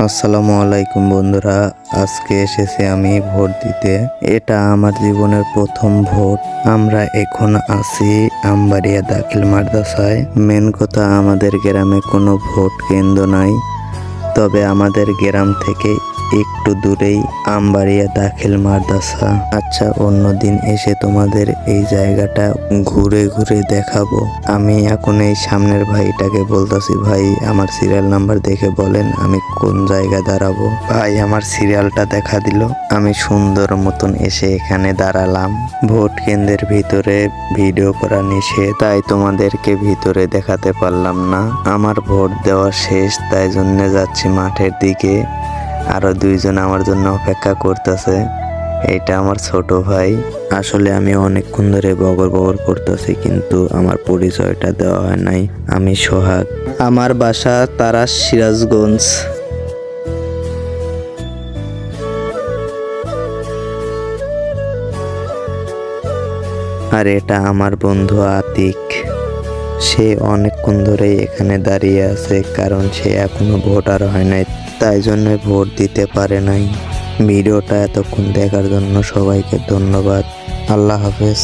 আসসালামু আলাইকুম বন্ধুরা, আজকে এসেছি আমি ভোট দিতে। এটা আমার জীবনের প্রথম ভোট। আমরা এখন আছি আমবাড়িয়া দাখিল মাদ্রাসায়। মেন কথা, আমাদের গ্রামে কোনো ভোট কেন্দ্র নাই, তবে আমাদের গ্রাম থেকে একটু দূরেই আমবাড়িয়া দাখিল মাদ্রাসা। আচ্ছা, অন্যদিন এসে তোমাদের এই জায়গাটা ঘুরে ঘুরে দেখাবো। আমি এখন এই সামনের ভাইটাকে বলতেছি, ভাই আমার সিরিয়াল নাম্বার দেখে বলেন আমি কোন জায়গায় দাঁড়াবো। ভাই আমার সিরিয়ালটা দেখা দিল। আমি সুন্দর মতন এসে এখানে দাঁড়ালাম। ভোট কেন্দ্রের ভিতরে ভিডিও করা নিষেধ, তাই তোমাদেরকে ভিতরে দেখাতে পারলাম না। আমার ভোট দেওয়া শেষ, তাই জন্য যাচ্ছি মাঠের দিকে। আরো দুইজন আমার জন্য অপেক্ষা করতেছে। এটা আমার ছোট ভাই। আসলে আমি অনেকক্ষণ ধরে বগর বগর করতেছি, কিন্তু আমার পরিচয়টা দেওয়া হয় নাই। আমি সোহাগ, আমার বাসা তারাস, সিরাজগঞ্জ। আর এটা আমার বন্ধু আতিক। সে অনেকক্ষণ ধরেই এখানে দাঁড়িয়ে আছে, কারণ সে এখনো ভোটার হয় নাই, তাই জন্য ভোট দিতে পারে নাই। ভিডিওটা এতক্ষণ দেখার জন্য সবাইকে ধন্যবাদ। আল্লাহ হাফেজ।